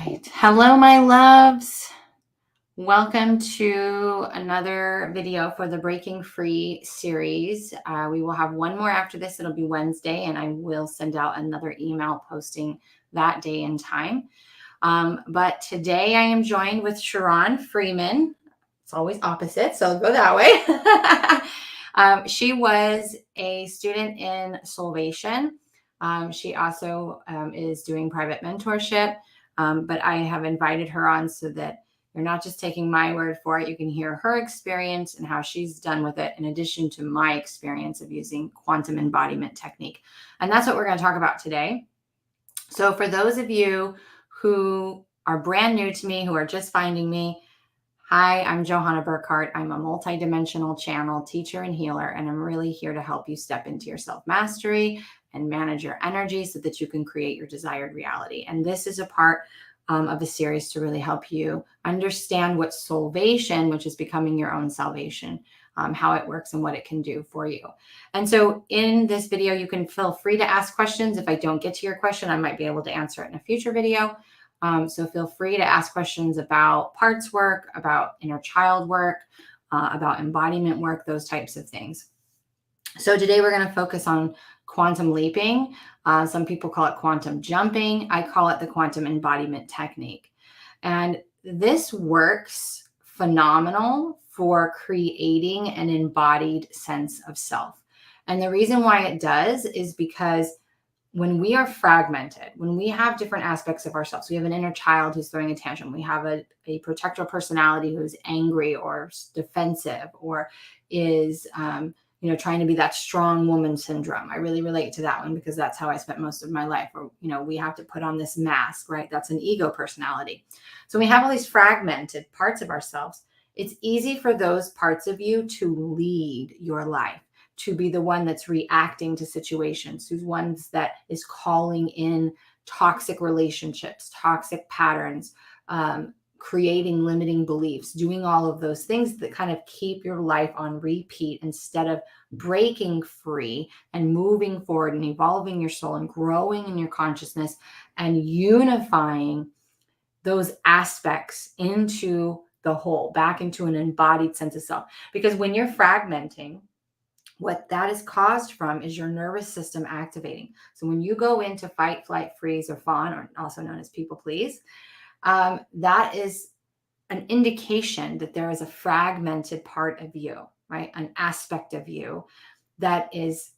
right. Hello, my loves. Welcome to another video for the Breaking Free series. We will have one more after this. It'll be Wednesday, and I will send out another email posting that day and time. But today I am joined with Sharon Freeman. It's always opposite, so I'll go that way. She was a student in Soulvation. She also is doing private mentorship. But I have invited her on so that you're not just taking my word for it. You can hear her experience and how she's done with it, in addition to my experience of using quantum embodiment technique. And that's what we're going to talk about today. So for those of you who are brand new to me, who are just finding me, hi, I'm Johanna Burkhardt. I'm a multidimensional channel teacher and healer, and I'm really here to help you step into your self-mastery and manage your energy so that you can create your desired reality. And this is a part of a series to really help you understand what Soulvation, which is becoming your own salvation, how it works and what it can do for you. And so in this video, you can feel free to ask questions. If I don't get to your question, I might be able to answer it in a future video. So feel free to ask questions about parts work, about inner child work, about embodiment work, those types of things. So today we're going to focus on quantum leaping. Some people call it quantum jumping. I call it the quantum embodiment technique. And this works phenomenal for creating an embodied sense of self. And the reason why it does is because when we are fragmented, when we have different aspects of ourselves, we have an inner child who's throwing a tantrum, we have a protector personality who's angry or defensive or is trying to be that strong woman syndrome. I really relate to that one because that's how I spent most of my life. Or, we have to put on this mask, right? That's an ego personality. So we have all these fragmented parts of ourselves. It's easy for those parts of you to lead your life, to be the one that's reacting to situations, who's ones that is calling in toxic relationships, toxic patterns, creating limiting beliefs, doing all of those things that kind of keep your life on repeat instead of breaking free and moving forward and evolving your soul and growing in your consciousness and unifying those aspects into the whole, back into an embodied sense of self. Because when you're fragmenting, what that is caused from is your nervous system activating. So when you go into fight, flight, freeze, or fawn, or also known as people please, that is an indication that there is a fragmented part of you, right? An aspect of you that is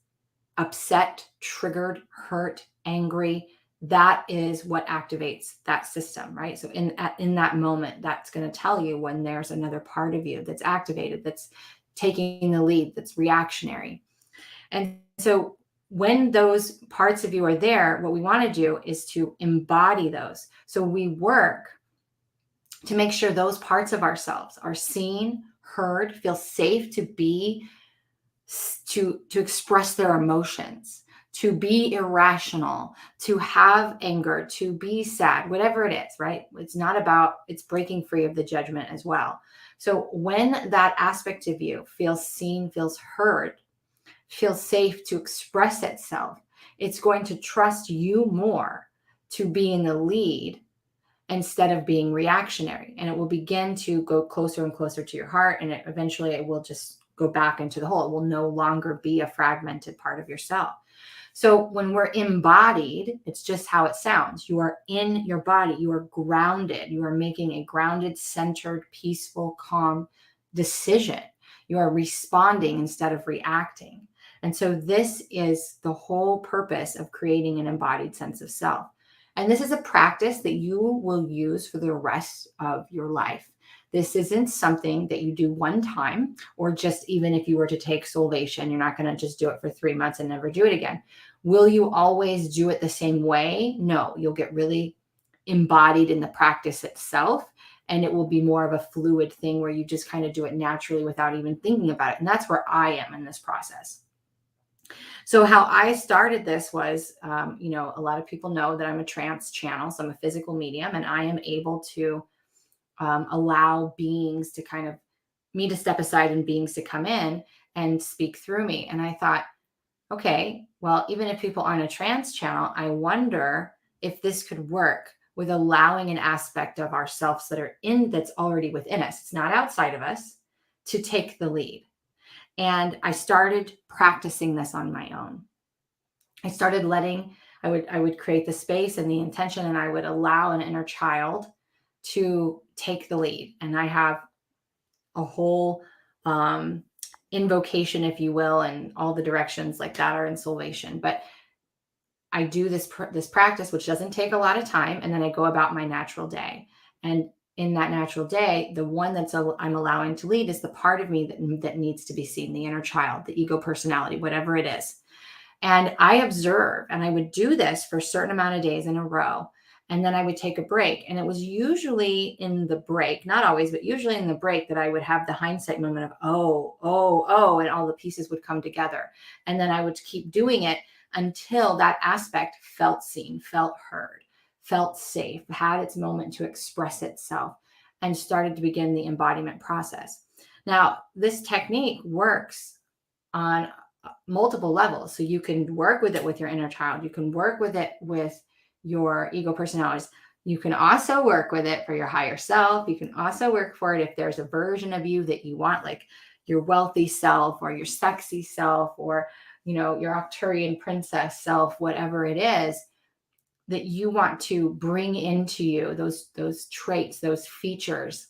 upset, triggered, hurt, angry. That is what activates that system, right? So in that moment, that's going to tell you when there's another part of you that's activated, that's taking the lead, that's reactionary. And so when those parts of you are there, what we want to do is to embody those. So we work to make sure those parts of ourselves are seen, heard, feel safe to be, to express their emotions, to be irrational, to have anger, to be sad, whatever it is, right? It's breaking free of the judgment as well. So when that aspect of you feels seen, feels heard, feels safe to express itself, it's going to trust you more to be in the lead instead of being reactionary. And it will begin to go closer and closer to your heart. And eventually it will just go back into the whole. It will no longer be a fragmented part of yourself. So when we're embodied, it's just how it sounds. You are in your body. You are grounded. You are making a grounded, centered, peaceful, calm decision. You are responding instead of reacting. And so this is the whole purpose of creating an embodied sense of self. And this is a practice that you will use for the rest of your life. This isn't something that you do one time, or just even if you were to take Soulvation, you're not going to just do it for 3 months and never do it again. Will you always do it the same way? No, you'll get really embodied in the practice itself. And it will be more of a fluid thing where you just kind of do it naturally without even thinking about it. And that's where I am in this process. So how I started this was, a lot of people know that I'm a trance channel. So I'm a physical medium, and I am able to allow beings to me to step aside and beings to come in and speak through me. And I thought, okay, well, even if people aren't a trance channel, I wonder if this could work with allowing an aspect of ourselves that's already within us, it's not outside of us, to take the lead. And I started practicing this on my own. I started I would create the space and the intention, and I would allow an inner child to take the lead. And I have a whole invocation, if you will, and all the directions like that are in Soulvation. But I do this practice, which doesn't take a lot of time, and then I go about my natural day. And in that natural day, the one I'm allowing to lead is the part of me that needs to be seen, the inner child, the ego personality, whatever it is. And I observe, and I would do this for a certain amount of days in a row. And then I would take a break. And it was usually in the break, not always, but usually in the break, that I would have the hindsight moment of, oh, and all the pieces would come together. And then I would keep doing it until that aspect felt seen, felt heard, felt safe, had its moment to express itself, and started to begin the embodiment process. Now, this technique works on multiple levels. So you can work with it with your inner child. You can work with it with your ego personalities. You can also work with it for your higher self. You can also work for it if there's a version of you that you want, like your wealthy self or your sexy self, or, your Arcturian princess self, whatever it is that you want to bring into you, those traits, those features,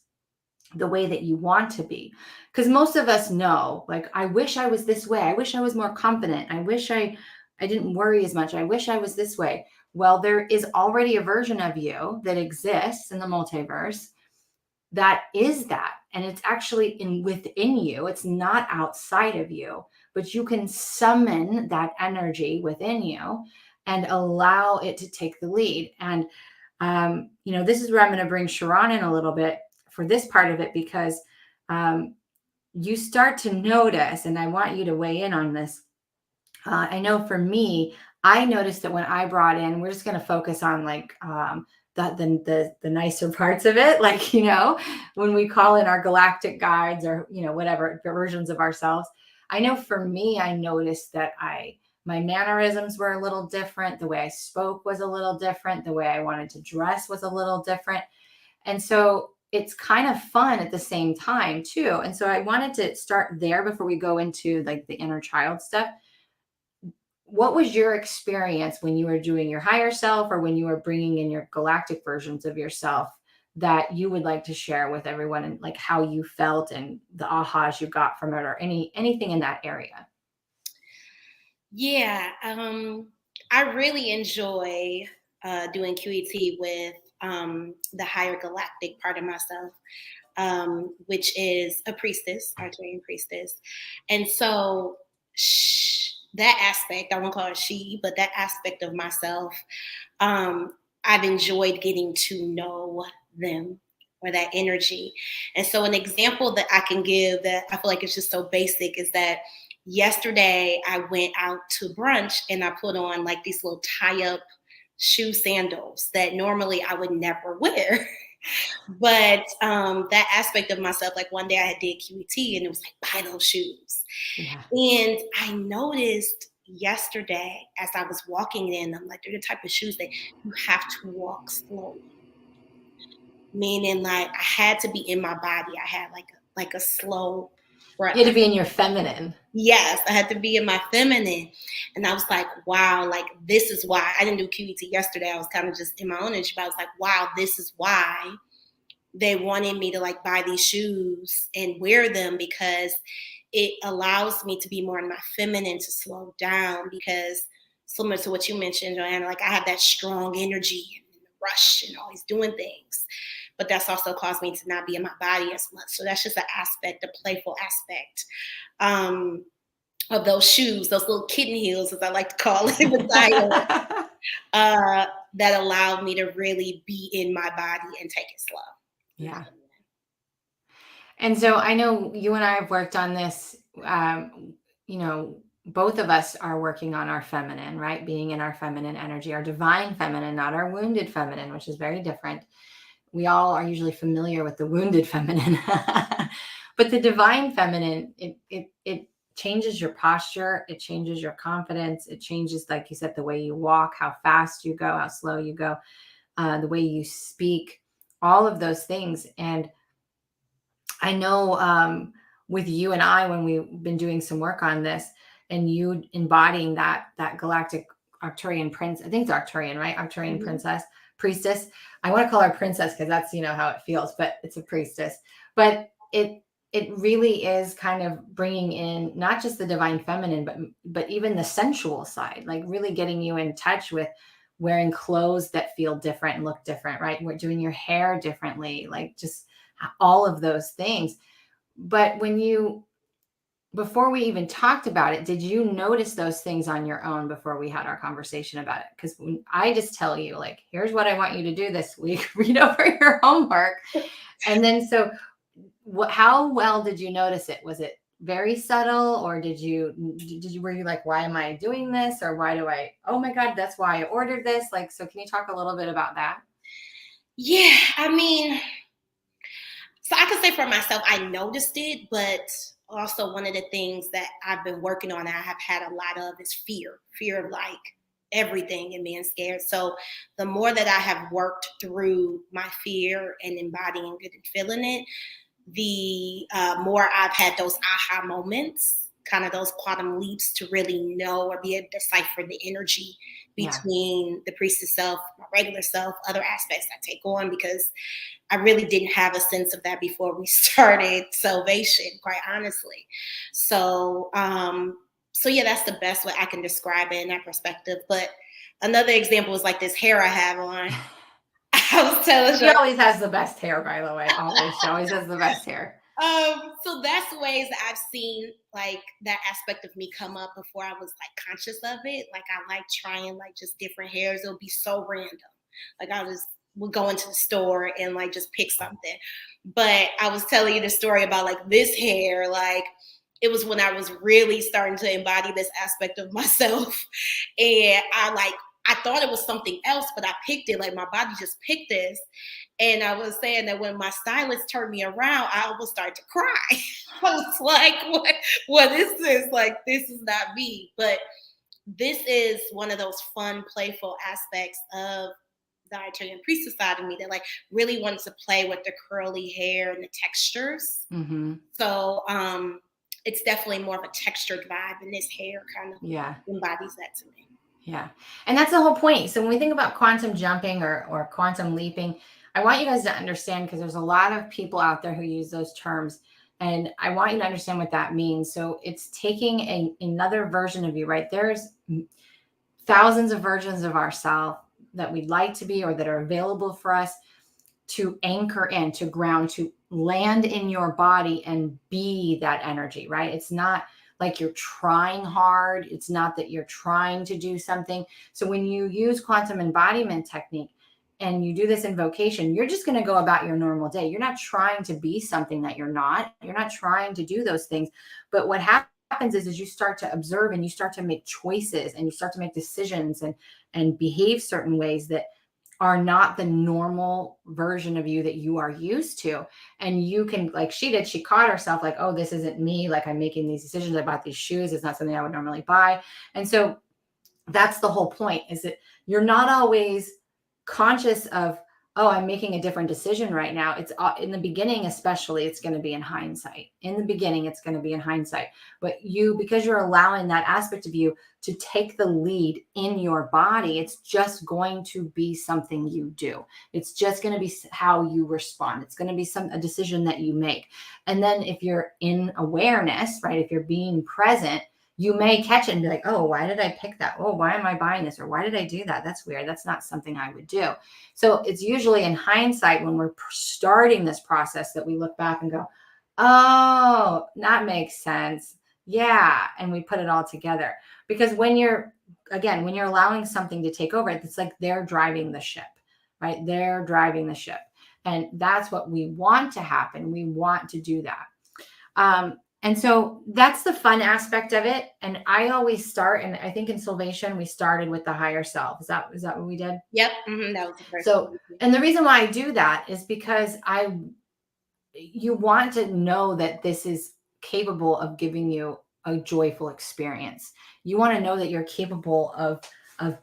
the way that you want to be. Because most of us know, like, I wish I was this way. I wish I was more confident. I wish I didn't worry as much. I wish I was this way. Well, there is already a version of you that exists in the multiverse that is that. And it's actually within you. It's not outside of you, but you can summon that energy within you and allow it to take the lead. And, this is where I'm going to bring Sharon in a little bit for this part of it, because you start to notice, and I want you to weigh in on this. I know for me, I noticed that when I brought in, we're just going to focus on like the nicer parts of it, like, when we call in our galactic guides or, whatever versions of ourselves. I know for me, I noticed that my mannerisms were a little different. The way I spoke was a little different. The way I wanted to dress was a little different. And so it's kind of fun at the same time too. And so I wanted to start there before we go into like the inner child stuff. What was your experience when you were doing your higher self, or when you were bringing in your galactic versions of yourself, that you would like to share with everyone, and like how you felt and the ahas you got from it, or anything in that area? Yeah, I really enjoy doing QET with the higher galactic part of myself, which is a priestess, Arcturian priestess. And so that aspect, I won't call it she, but that aspect of myself, I've enjoyed getting to know them, or that energy. And so an example that I can give that I feel like it's just so basic is that yesterday I went out to brunch and I put on like these little tie-up shoe sandals that normally I would never wear. But that aspect of myself, like one day I did QET and it was like, buy those shoes. Yeah. And I noticed yesterday as I was walking in, I'm like, they're the type of shoes that you have to walk slowly. Meaning like I had to be in my body. I had like a slow breath. You had to be in your feminine. Yes, I had to be in my feminine. And I was like, wow, like this is why I didn't do QET yesterday. I was kind of just in my own energy, but I was like, wow, this is why they wanted me to like buy these shoes and wear them, because it allows me to be more in my feminine, to slow down, because similar to what you mentioned, Johanna, like I have that strong energy and rush and always doing things. But that's also caused me to not be in my body as much. So that's just an aspect, a playful aspect of those shoes, those little kitten heels, as I like to call it, that allowed me to really be in my body and take it slow. Yeah. And so I know you and I have worked on this. Both of us are working on our feminine, right? Being in our feminine energy, our divine feminine, not our wounded feminine, which is very different. We all are usually familiar with the wounded feminine, but the divine feminine, it changes your posture. It changes your confidence. It changes, like you said, the way you walk, how fast you go, how slow you go. the way you speak, all of those things. And I know with you and I, when we've been doing some work on this, and you embodying that galactic Arcturian prince, I think it's Arcturian, right? Arcturian Mhm. priestess. I want to call her princess because that's how it feels, but it's a priestess. But it really is kind of bringing in not just the divine feminine, but even the sensual side, like really getting you in touch with wearing clothes that feel different and look different, right? We're doing your hair differently, like just all of those things. But before we even talked about it, did you notice those things on your own before we had our conversation about it? Because I just tell you, like, here's what I want you to do this week, read over your homework. And then, so how well did you notice it? Was it very subtle, or were you like, why am I doing this? Or oh my God, that's why I ordered this. Like, so can you talk a little bit about that? Yeah, I mean, so I can say for myself, I noticed it, but also one of the things that I've been working on, and I have had a lot of, is fear of like everything and being scared. So the more that I have worked through my fear and embodying it and feeling it, the more I've had those aha moments, kind of those quantum leaps to really know or be able to decipher the energy Yeah. between the priestess self, my regular self, other aspects I take on, because I really didn't have a sense of that before we started Soulvation, quite honestly. So, so yeah, that's the best way I can describe it in that perspective. But another example is like this hair I have on. I was telling She her. always has the best hair, by the way. Always. She always has the best hair. So that's ways that I've seen like that aspect of me come up before I was like conscious of it. Like I like trying like just different hairs. It'll be so random. Like I just would go into the store and like just pick something. But I was telling you the story about like this hair, like it was when I was really starting to embody this aspect of myself. And I thought it was something else, but I picked it. Like my body just picked this. And I was saying that when my stylist turned me around, I almost started to cry. I was like, what is this? Like, this is not me. But this is one of those fun, playful aspects of the Italian priestess side of me that like really wants to play with the curly hair and the textures. Mm-hmm. So it's definitely more of a textured vibe, and this hair kind of Yeah. embodies that to me. Yeah. And that's the whole point. So when we think about quantum jumping or quantum leaping, I want you guys to understand, because there's a lot of people out there who use those terms. And I want you to understand what that means. So it's taking another version of you, right? There's thousands of versions of ourselves that we'd like to be or that are available for us to anchor in, to ground, to land in your body and be that energy, right? It's not like you're trying hard. It's not that you're trying to do something. So when you use quantum embodiment technique and you do this invocation, you're just going to go about your normal day. You're not trying to be something that you're not. You're not trying to do those things. But what happens is you start to observe and you start to make choices and you start to make decisions and behave certain ways that are not the normal version of you that you are used to. And you can, like she did, she caught herself like, oh, this isn't me. Like I'm making these decisions. I bought these shoes. It's not something I would normally buy. And so that's the whole point, is that you're not always conscious of, oh, I'm making a different decision right now. It's in the beginning, especially, it's going to be in hindsight. In the beginning, it's going to be in hindsight. But because you're allowing that aspect of you to take the lead in your body, it's just going to be something you do. It's just going to be how you respond. It's going to be a decision that you make. And then if you're in awareness, right, if you're being present, you may catch it and be like, oh, why did I pick that? Oh, why am I buying this? Or why did I do that? That's weird. That's not something I would do. So it's usually in hindsight, when we're starting this process, that we look back and go, oh, that makes sense. Yeah. And we put it all together. Because when you're allowing something to take over, it's like they're driving the ship, right? They're driving the ship. And that's what we want to happen. We want to do that. And so that's the fun aspect of it. And I always start, and I think in Soulvation, we started with the higher self. Is that what we did? Yep, that was the first So, one. and the reason why I do that is because you want to know that this is capable of giving you a joyful experience. You want to know that you're capable of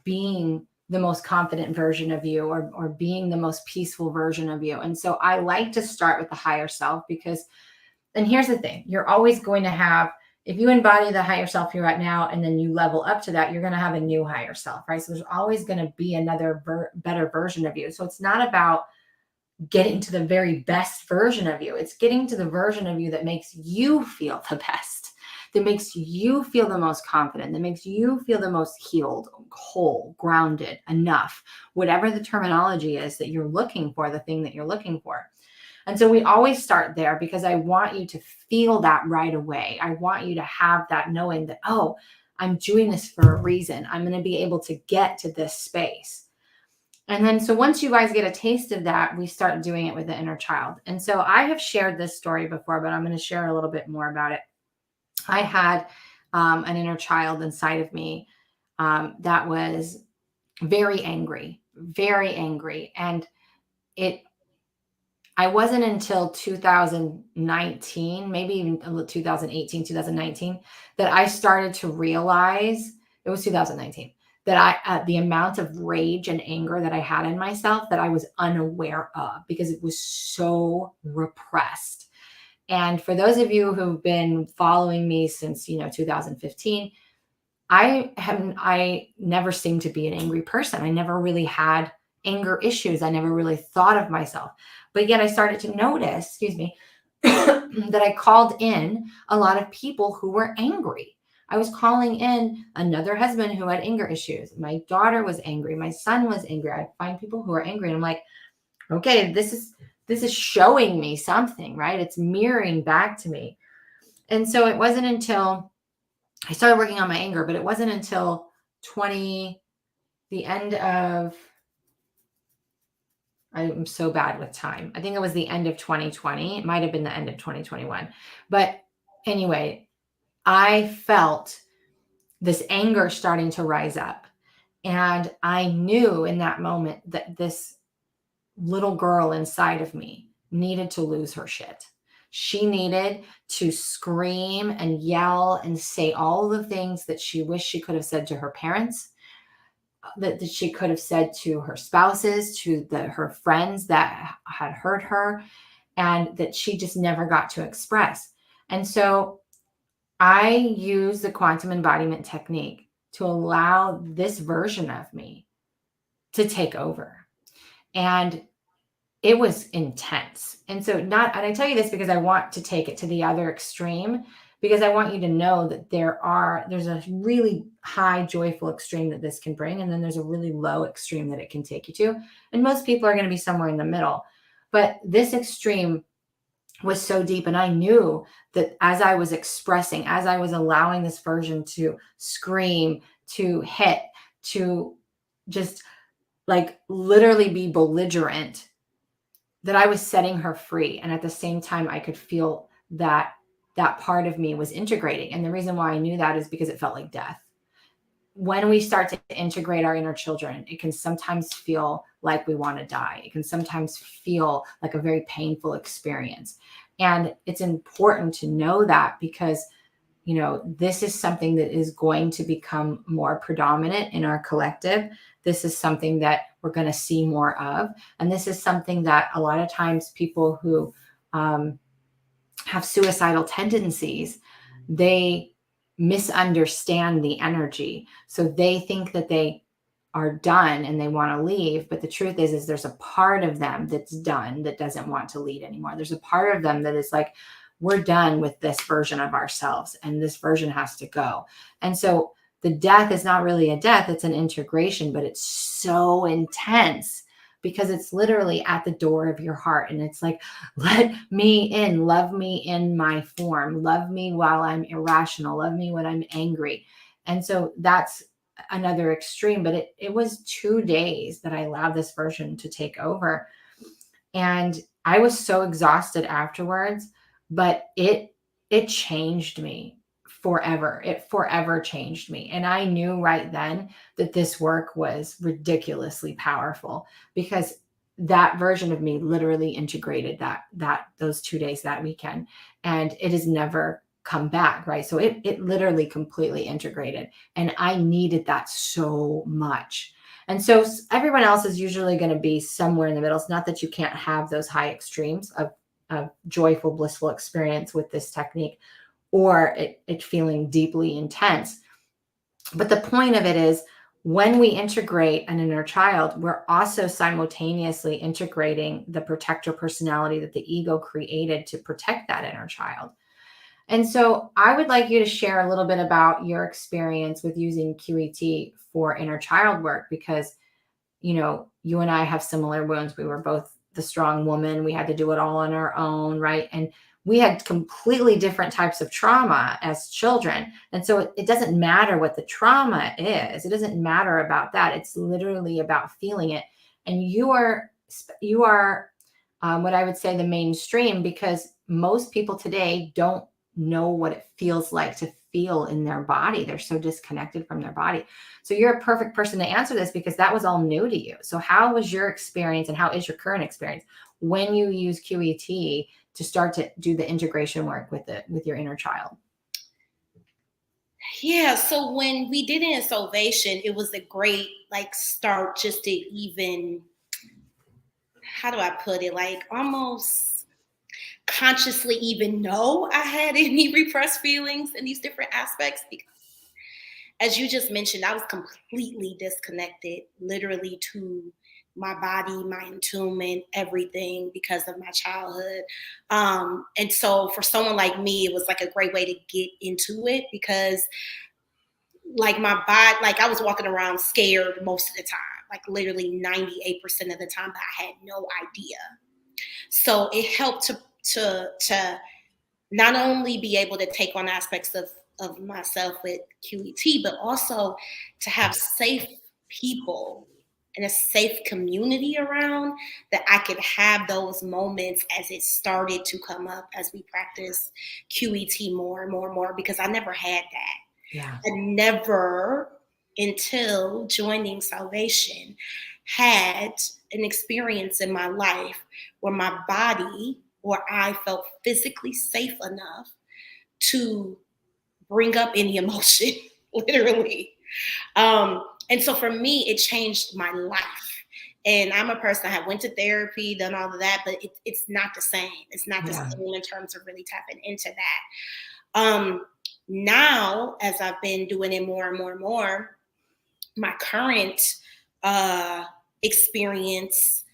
being the most confident version of you, or being the most peaceful version of you. And so I like to start with the higher self, because, and here's the thing, you're always going to have, if you embody the higher self you're at now, and then you level up to that, you're going to have a new higher self, right? So there's always going to be another better version of you. So it's not about getting to the very best version of you. It's getting to the version of you that makes you feel the best, that makes you feel the most confident, that makes you feel the most healed, whole, grounded, enough, whatever the terminology is that you're looking for, the thing that you're looking for. And so we always start there, because I want you to feel that right away. I want you to have that knowing that, oh, I'm doing this for a reason. I'm going to be able to get to this space. And then, so once you guys get a taste of that, we start doing it with the inner child. And so I have shared this story before, but I'm going to share a little bit more about it. I had an inner child inside of me that was very angry, very angry. And I wasn't until 2019, maybe even 2018, 2019, that I started to realize, it was 2019, that the amount of rage and anger that I had in myself that I was unaware of, because it was so repressed. And for those of you who've been following me since, 2015, I never seemed to be an angry person. I never really had anger issues. I never really thought of myself. But yet I started to notice, that I called in a lot of people who were angry. I was calling in another husband who had anger issues. My daughter was angry. My son was angry. I'd find people who are angry, and I'm like, okay, this is showing me something, right? It's mirroring back to me. And so it wasn't until I started working on my anger, but it wasn't until the end of, I'm so bad with time. I think it was the end of 2020. It might have been the end of 2021. But anyway, I felt this anger starting to rise up. And I knew in that moment that this little girl inside of me needed to lose her shit. She needed to scream and yell and say all the things that she wished she could have said to her parents, that she could have said to her spouses, to her friends that had hurt her, and that she just never got to express. And so I use the quantum embodiment technique to allow this version of me to take over. And it was intense. And so and I tell you this because I want to take it to the other extreme, because I want you to know that there's a really high joyful extreme that this can bring. And then there's a really low extreme that it can take you to. And most people are going to be somewhere in the middle. But this extreme was so deep. And I knew that as I was expressing, as I was allowing this version to scream, to hit, to just like literally be belligerent, that I was setting her free. And at the same time, I could feel that part of me was integrating. And the reason why I knew that is because it felt like death. When we start to integrate our inner children, it can sometimes feel like we want to die. It can sometimes feel like a very painful experience. And it's important to know that, because this is something that is going to become more predominant in our collective. This is something that we're going to see more of. And this is something that a lot of times people who have suicidal tendencies, they misunderstand the energy. So they think that they are done and they want to leave. But the truth is there's a part of them that's done, that doesn't want to lead anymore. There's a part of them that is like, we're done with this version of ourselves, and this version has to go. And so the death is not really a death, it's an integration, but it's so intense because it's literally at the door of your heart. And it's like, let me in, love me in my form, love me while I'm irrational, love me when I'm angry. And so that's another extreme, but it was 2 days that I allowed this version to take over. And I was so exhausted afterwards, but it changed me forever. It forever changed me. And I knew right then that this work was ridiculously powerful, because that version of me literally integrated those 2 days, that weekend, and it has never come back, right? So it literally completely integrated, and I needed that so much. And so everyone else is usually going to be somewhere in the middle. It's not that you can't have those high extremes of joyful, blissful experience with this technique, or it feeling deeply intense. But the point of it is, when we integrate an inner child, we're also simultaneously integrating the protector personality that the ego created to protect that inner child. And so I would like you to share a little bit about your experience with using QET for inner child work, because, you and I have similar wounds. We were both the strong woman. We had to do it all on our own, right? And we had completely different types of trauma as children. And so it doesn't matter what the trauma is. It doesn't matter about that. It's literally about feeling it. And you are what I would say the mainstream, because most people today don't know what it feels like to feel in their body. They're so disconnected from their body. So you're a perfect person to answer this, because that was all new to you. So how was your experience, and how is your current experience when you use QET to start to do the integration work with your inner child? Yeah, so when we did it in Soulvation, it was a great start just to even, how do I put it, almost consciously even know I had any repressed feelings in these different aspects. Because as you just mentioned, I was completely disconnected, literally, to my body, my attunement, everything, because of my childhood. And so for someone like me, it was like a great way to get into it, because my body, I was walking around scared most of the time, literally 98% of the time, but I had no idea. So it helped to not only be able to take on aspects of myself with QET, but also to have safe people and a safe community around, that I could have those moments as it started to come up, as we practice QET more and more and more, because I never had that. Yeah. I never, until joining Soulvation, had an experience in my life where my body or I felt physically safe enough to bring up any emotion, literally. And so for me, it changed my life. And I'm a person that went to therapy, done all of that, but it's not the same. It's not the Yeah. same in terms of really tapping into that. Now, as I've been doing it more and more and more, my current experience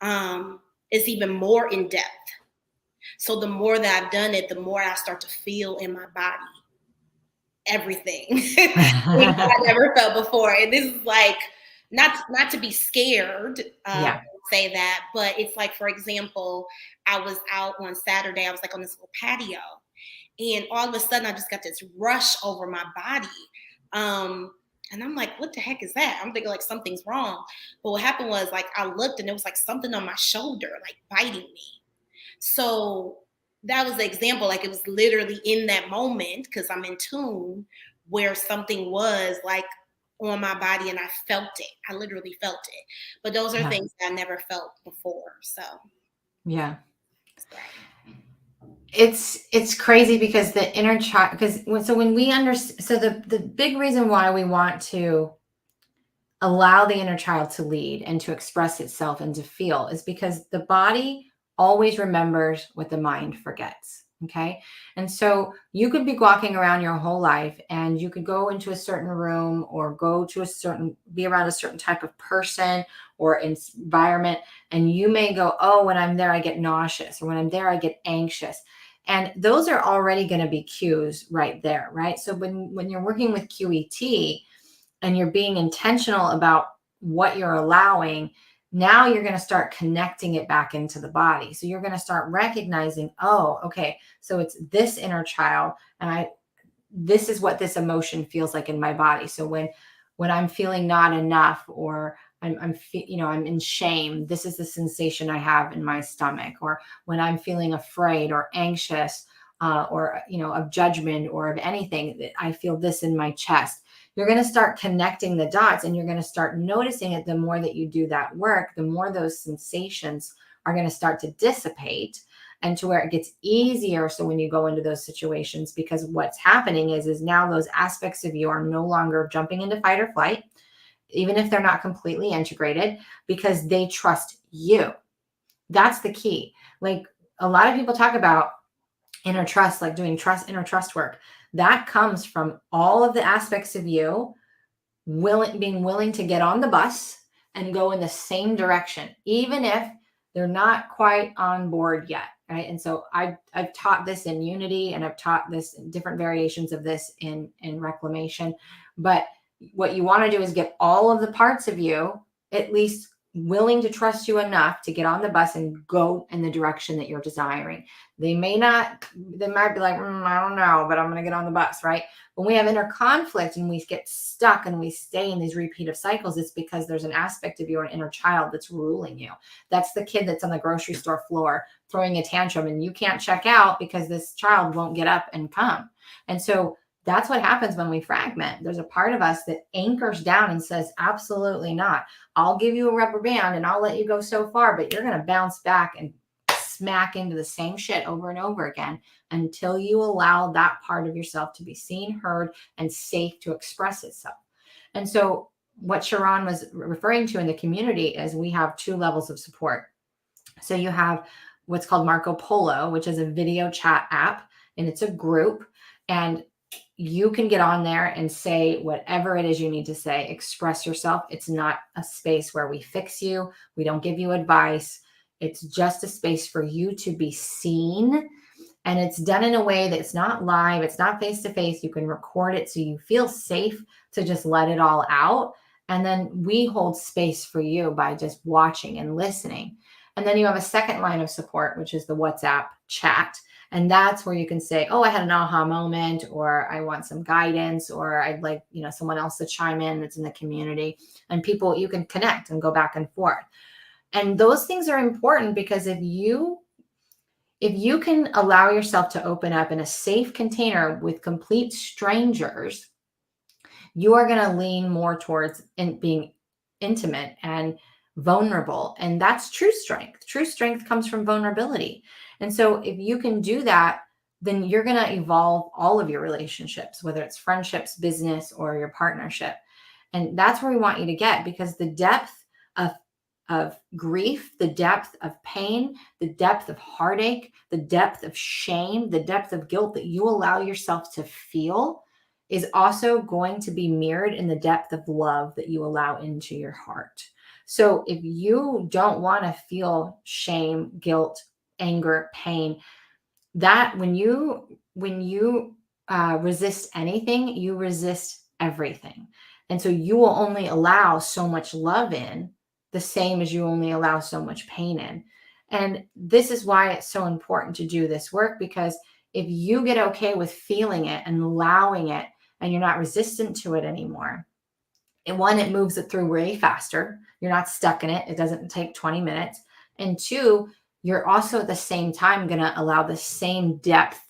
is even more in depth. So the more that I've done it, the more I start to feel in my body everything things I never felt before. And this is not to be scared, Yeah. say that, but it's for example, I was out on Saturday. I was on this little patio, and all of a sudden I just got this rush over my body. And I'm like, what the heck is that? I'm thinking something's wrong. But what happened was I looked, and it was something on my shoulder, biting me. So that was the example. It was literally in that moment, because I'm in tune, where something was on my body, and I felt it. I literally felt it. But those are Yeah. things that I never felt before. So Yeah. that's right. It's crazy, because the inner child, when we understand, so the big reason why we want to allow the inner child to lead and to express itself and to feel is because the body always remembers what the mind forgets. Okay. And so you could be walking around your whole life, and you could go into a certain room, or be around a certain type of person or environment. And you may go, oh, when I'm there, I get nauseous, or when I'm there, I get anxious. And those are already going to be cues right there. Right. So when you're working with QET, and you're being intentional about what you're allowing, now you're going to start connecting it back into the body. So you're going to start recognizing, oh, okay, so it's this inner child, and this is what this emotion feels like in my body. So when I'm feeling not enough, or I'm in shame, this is the sensation I have in my stomach. Or when I'm feeling afraid or anxious, or of judgment or of anything, I feel this in my chest. You're going to start connecting the dots, and you're going to start noticing it. The more that you do that work, the more those sensations are going to start to dissipate, and to where it gets easier. So when you go into those situations, because what's happening is now those aspects of you are no longer jumping into fight or flight, even if they're not completely integrated, because they trust you. That's the key. Like a lot of people talk about inner trust, like doing inner trust work. That comes from all of the aspects of you being willing to get on the bus and go in the same direction, even if they're not quite on board yet. Right. And so I've taught this in Unity, and I've taught this in different variations of this in Reclamation. But what you want to do is get all of the parts of you at least willing to trust you enough to get on the bus and go in the direction that you're desiring. They might be like, I don't know, but I'm going to get on the bus, right? When we have inner conflict and we get stuck and we stay in these repeated cycles, it's because there's an aspect of your inner child that's ruling you. That's the kid that's on the grocery store floor throwing a tantrum, and you can't check out because this child won't get up and come. And so that's what happens when we fragment. There's a part of us that anchors down and says, absolutely not. I'll give you a rubber band and I'll let you go so far, but you're going to bounce back and smack into the same shit over and over again until you allow that part of yourself to be seen, heard, and safe to express itself. And so what Sharon was referring to in the community is we have 2 levels of support. So you have what's called Marco Polo, which is a video chat app, and it's a group, and you can get on there and say whatever it is you need to say, express yourself. It's not a space where we fix you. We don't give you advice. It's just a space for you to be seen. And it's done in a way that's not live. It's not face-to-face. You can record it so you feel safe to just let it all out. And then we hold space for you by just watching and listening. And then you have a second line of support, which is the WhatsApp chat. And that's where you can say, oh, I had an aha moment, or I want some guidance, or I'd like, someone else to chime in that's in the community. And people, you can connect and go back and forth. And those things are important because if you can allow yourself to open up in a safe container with complete strangers, you are going to lean more towards being intimate and vulnerable. And that's true strength. True strength comes from vulnerability. And so if you can do that, then you're going to evolve all of your relationships, whether it's friendships, business, or your partnership. And that's where we want you to get, because the depth of grief, the depth of pain, the depth of heartache, the depth of shame, the depth of guilt that you allow yourself to feel is also going to be mirrored in the depth of love that you allow into your heart. So if you don't want to feel shame, guilt, anger, pain, that when you resist anything, you resist everything. And so you will only allow so much love in, the same as you only allow so much pain in. And this is why it's so important to do this work, because if you get okay with feeling it and allowing it, and you're not resistant to it anymore, and one, it moves it through way faster. You're not stuck in it. It doesn't take 20 minutes. And 2, you're also at the same time going to allow the same depth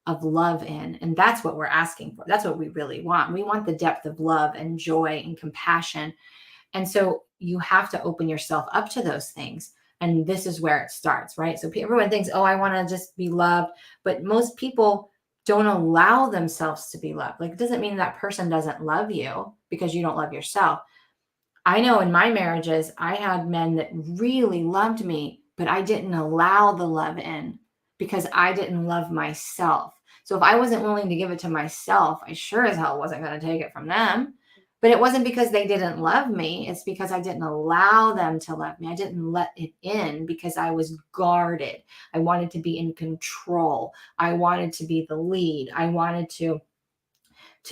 of love in. And that's what we're asking for. That's what we really want. We want the depth of love and joy and compassion. And so you have to open yourself up to those things. And this is where it starts, right? So everyone thinks, oh, I want to just be loved. But most people don't allow themselves to be loved. Like, it doesn't mean that person doesn't love you because you don't love yourself. I know in my marriages, I had men that really loved me, but I didn't allow the love in because I didn't love myself. So if I wasn't willing to give it to myself, I sure as hell wasn't going to take it from them. But it wasn't because they didn't love me. It's because I didn't allow them to love me. I didn't let it in because I was guarded. I wanted to be in control. I wanted to be the lead. I wanted to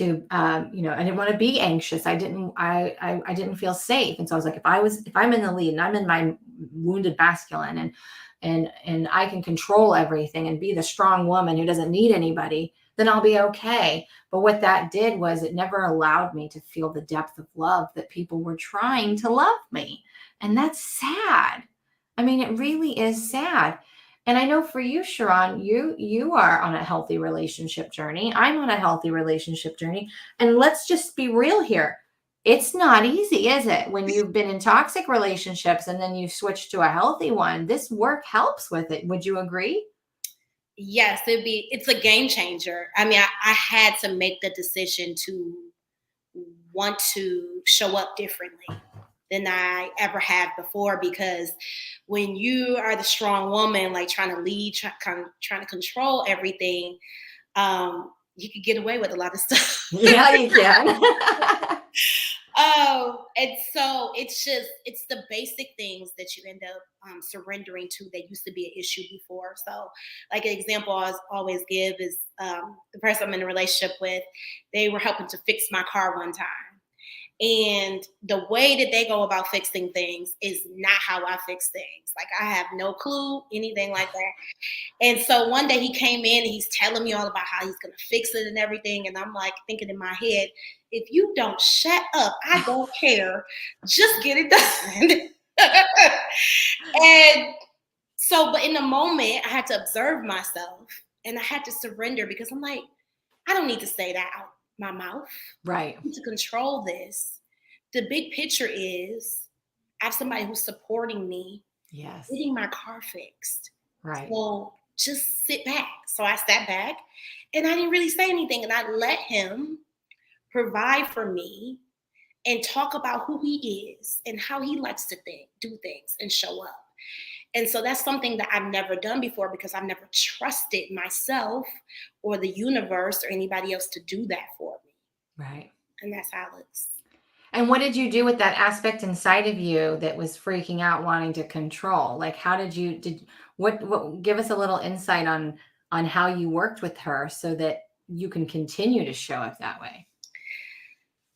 I didn't want to be anxious. I didn't feel safe. And so I was like, if I'm in the lead and I'm in my wounded masculine and I can control everything and be the strong woman who doesn't need anybody, then I'll be okay. But what that did was it never allowed me to feel the depth of love that people were trying to love me. And that's sad. I mean, it really is sad. And I know for you, Sharon, you are on a healthy relationship journey. I'm on a healthy relationship journey. And let's just be real here. It's not easy, is it? When you've been in toxic relationships and then you switch to a healthy one, this work helps with it. Would you agree? Yes, it's a game changer. I mean, I had to make the decision to want to show up differently than I ever have before, because when you are the strong woman, like trying to lead, trying to control everything, you could get away with a lot of stuff. Yeah, you can. And so it's the basic things that you end up surrendering to that used to be an issue before. So, like an example I always give is the person I'm in a relationship with. They were helping to fix my car one time. And the way that they go about fixing things is not how I fix things. Like, I have no clue, anything like that. And so one day he came in and he's telling me all about how he's going to fix it and everything. And I'm like thinking in my head, if you don't shut up, I don't care. Just get it done. And so, but in the moment, I had to observe myself and I had to surrender, because I'm like, I don't need to say that out my mouth. Right. I need to control this. The big picture is I have somebody who's supporting me, Yes. getting my car fixed. Right. So just sit back. So I sat back and I didn't really say anything. And I let him provide for me and talk about who he is and how he likes to do things and show up. And so that's something that I've never done before, because I've never trusted myself or the universe or anybody else to do that for me. Right. And that's how it looks. And what did you do with that aspect inside of you that was freaking out, wanting to control? Like, how what give us a little insight on how you worked with her so that you can continue to show up that way?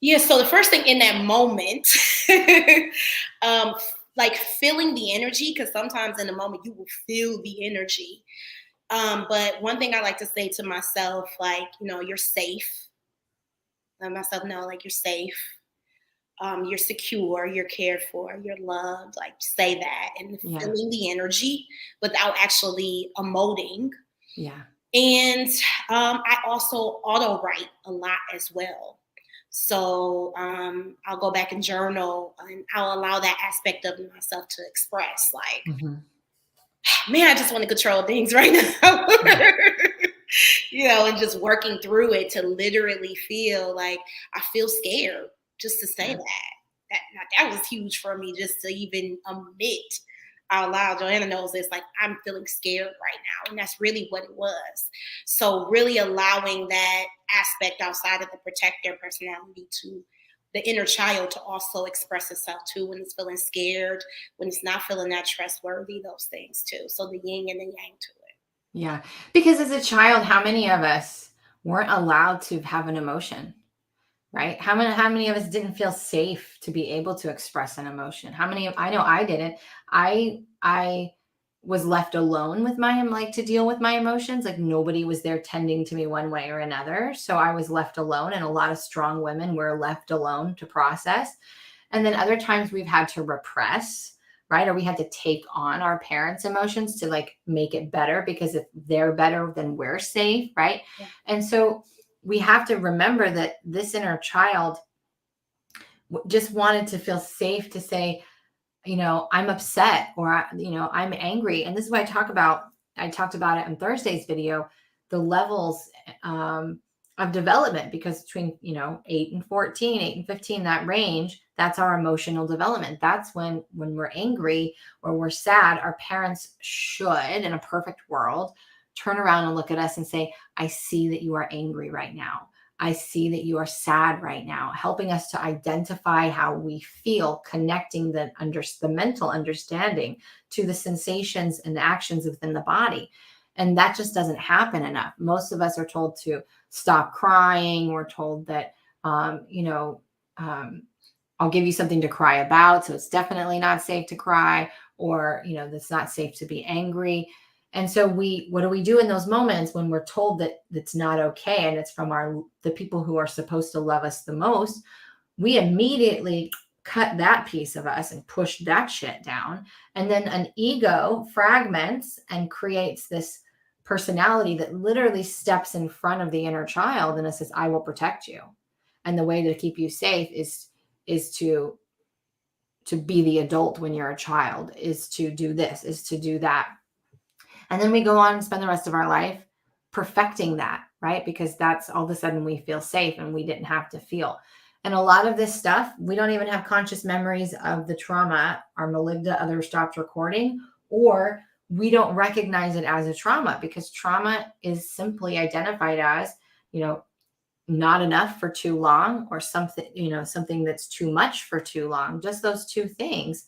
Yeah, so the first thing in that moment, like feeling the energy, because sometimes in the moment you will feel the energy. But one thing I like to say to myself, like, you're safe. Let myself know, like, you're safe. You're secure, you're cared for, you're loved. Like, say that and feeling the energy without actually emoting. Yeah. And I also auto write a lot as well. So I'll go back and journal, and I'll allow that aspect of myself to express, like, man, I just want to control things right now. And just working through it to literally feel like I feel scared just to say that was huge for me, just to even admit out loud. Johanna knows this, like, I'm feeling scared right now. And that's really what it was. So really allowing that aspect outside of the protector personality to the inner child to also express itself too, when it's feeling scared, when it's not feeling that trustworthy, those things too. So the yin and the yang to it. Yeah. Because as a child, how many of us weren't allowed to have an emotion? Right? How many of us didn't feel safe to be able to express an emotion? I know I didn't. I was left alone with to deal with my emotions. Like, nobody was there tending to me one way or another. So I was left alone, and a lot of strong women were left alone to process. And then other times we've had to repress, right? Or we had to take on our parents' emotions to, like, make it better, because if they're better, then we're safe, right? Yeah. And so we have to remember that this inner child just wanted to feel safe to say, I'm upset, or, I'm angry. And this is what I talked about it in Thursday's video, the levels of development, because between, 8 and 14, 8 and 15, that range, that's our emotional development. That's when we're angry or we're sad, our parents should, in a perfect world, turn around and look at us and say, I see that you are angry right now. I see that you are sad right now, helping us to identify how we feel, connecting the mental understanding to the sensations and the actions within the body. And that just doesn't happen enough. Most of us are told to stop crying. We're told that, I'll give you something to cry about. So it's definitely not safe to cry, or, it's not safe to be angry. And so what do we do in those moments when we're told that it's not okay, and it's from the people who are supposed to love us the most? We immediately cut that piece of us and push that shit down. And then an ego fragments and creates this personality that literally steps in front of the inner child and it says, I will protect you. And the way to keep you safe is to be the adult when you're a child, is to do this, is to do that. And then we go on and spend the rest of our life perfecting that, right? Because that's all of a sudden we feel safe and we didn't have to feel. And a lot of this stuff, we don't even have conscious memories of the trauma. Our amygdala either stopped recording, or we don't recognize it as a trauma, because trauma is simply identified as, not enough for too long, or something, something that's too much for too long. Just those two things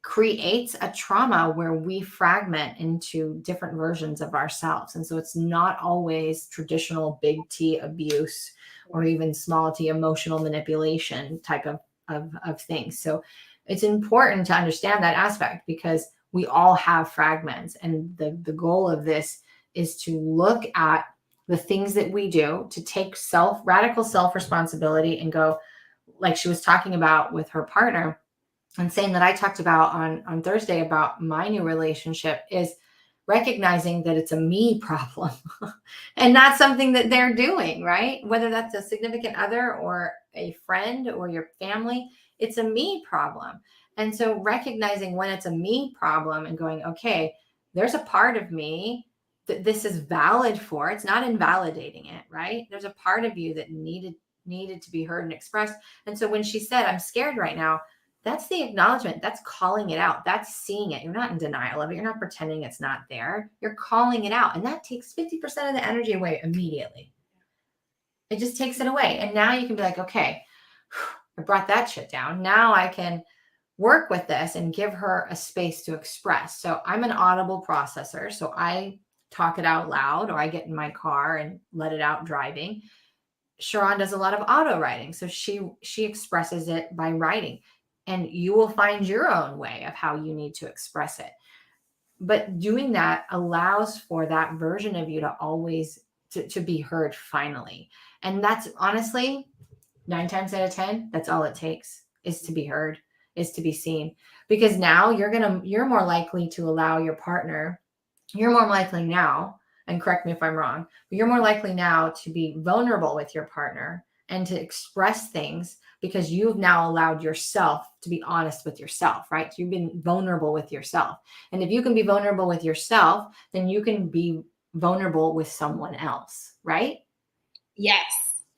creates a trauma where we fragment into different versions of ourselves. And so it's not always traditional big T abuse or even small t emotional manipulation type of things. So it's important to understand that aspect, because we all have fragments. And the goal of this is to look at the things that we do, to take radical self responsibility and go, like she was talking about with her partner, and saying that I talked about on Thursday about my new relationship, is recognizing that it's a me problem and not something that they're doing, right? Whether that's a significant other or a friend or your family, it's a me problem. And so recognizing when it's a me problem and going, okay, there's a part of me that this is valid for. It's not invalidating it, right? There's a part of you that needed to be heard and expressed. And so when she said, I'm scared right now, that's the acknowledgement. That's calling it out. That's seeing it. You're not in denial of it. You're not pretending it's not there. You're calling it out. And that takes 50% of the energy away immediately. It just takes it away. And now you can be like, okay, I brought that shit down. Now I can work with this and give her a space to express. So I'm an audible processor. So I talk it out loud, or I get in my car and let it out driving. Sharon does a lot of auto writing. So she expresses it by writing. And you will find your own way of how you need to express it. But doing that allows for that version of you to always to be heard finally. And that's honestly 9 times out of 10, that's all it takes, is to be heard, is to be seen. Because now you're more likely to allow your partner, you're more likely now, and correct me if I'm wrong, but you're more likely now to be vulnerable with your partner and to express things, because you've now allowed yourself to be honest with yourself, right? So you've been vulnerable with yourself. And if you can be vulnerable with yourself, then you can be vulnerable with someone else, right? Yes.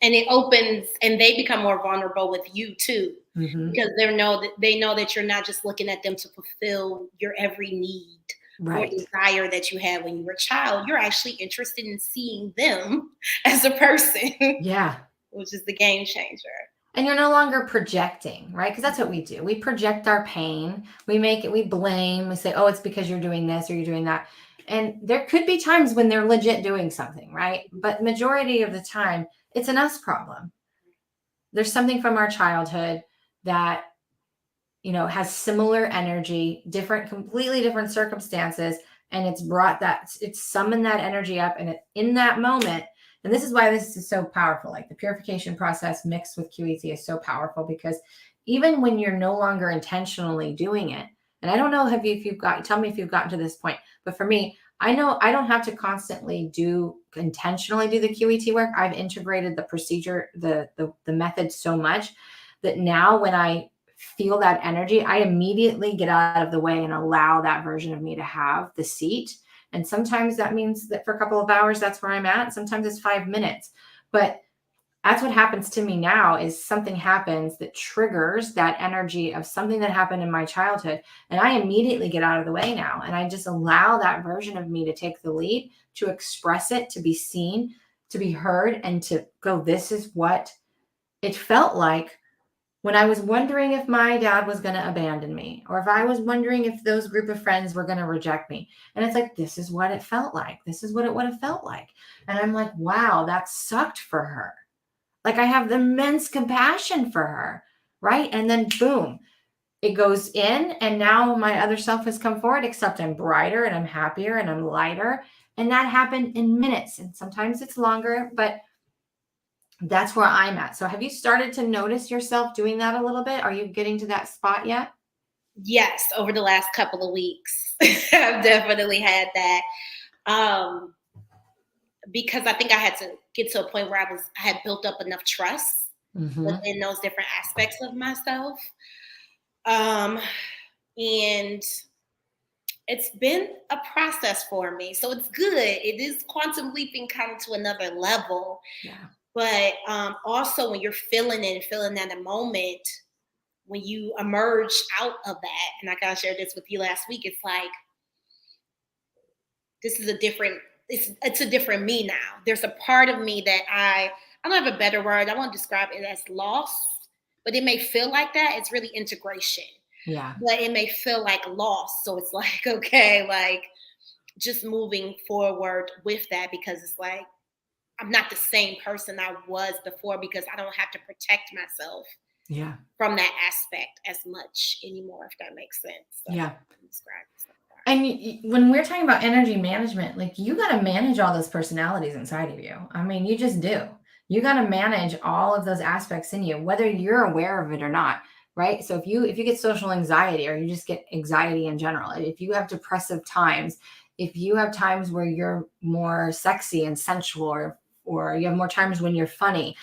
And it opens, and they become more vulnerable with you too, because they know that you're not just looking at them to fulfill your every need or desire that you had when you were a child. You're actually interested in seeing them as a person. Yeah. Which is the game changer. And you're no longer projecting, right? Because that's what we do. We project our pain. We blame. We say, oh, it's because you're doing this or you're doing that. And there could be times when they're legit doing something, right? But majority of the time, it's an us problem. There's something from our childhood that, has similar energy, completely different circumstances. And it's summoned that energy up. And in that moment, and this is why this is so powerful. Like the purification process mixed with QET is so powerful, because even when you're no longer intentionally doing it, and I don't know tell me if you've gotten to this point, but for me, I know I don't have to constantly intentionally do the QET work. I've integrated the procedure, the method so much that now when I feel that energy, I immediately get out of the way and allow that version of me to have the seat. And sometimes that means that for a couple of hours, that's where I'm at. Sometimes it's 5 minutes. But that's what happens to me now, is something happens that triggers that energy of something that happened in my childhood. And I immediately get out of the way now. And I just allow that version of me to take the lead, to express it, to be seen, to be heard, and to go, this is what it felt like when I was wondering if my dad was going to abandon me, or if I was wondering if those group of friends were going to reject me. And it's like, this is what it felt like. This is what it would have felt like. And I'm like, wow, that sucked for her. Like, I have immense compassion for her, right? And then boom, it goes in, and now my other self has come forward, except I'm brighter and I'm happier and I'm lighter. And that happened in minutes. And sometimes it's longer, but that's where I'm at. So have you started to notice yourself doing that a little bit? Are you getting to that spot yet? Yes, over the last couple of weeks, I've definitely had that. Because I think I had to get to a point where I had built up enough trust within those different aspects of myself. And it's been a process for me. So it's good. It is quantum leaping kind of to another level. Yeah. But also when you're feeling it and feeling that a moment, when you emerge out of that, and I kind of shared this with you last week, it's like, this is a different, it's a different me now. There's a part of me that I don't have a better word. I won't describe it as lost, but it may feel like that. It's really integration. Yeah. But it may feel like lost. So it's like, okay, like just moving forward with that, because it's like, I'm not the same person I was before, because I don't have to protect myself Yeah. from that aspect as much anymore, if that makes sense. So Yeah. describe it like that. And when we're talking about energy management, like you got to manage all those personalities inside of you. I mean, you just do. You got to manage all of those aspects in you, whether you're aware of it or not, right? So if you get social anxiety, or you just get anxiety in general, if you have depressive times, if you have times where you're more sexy and sensual, or you have more times when you're funny,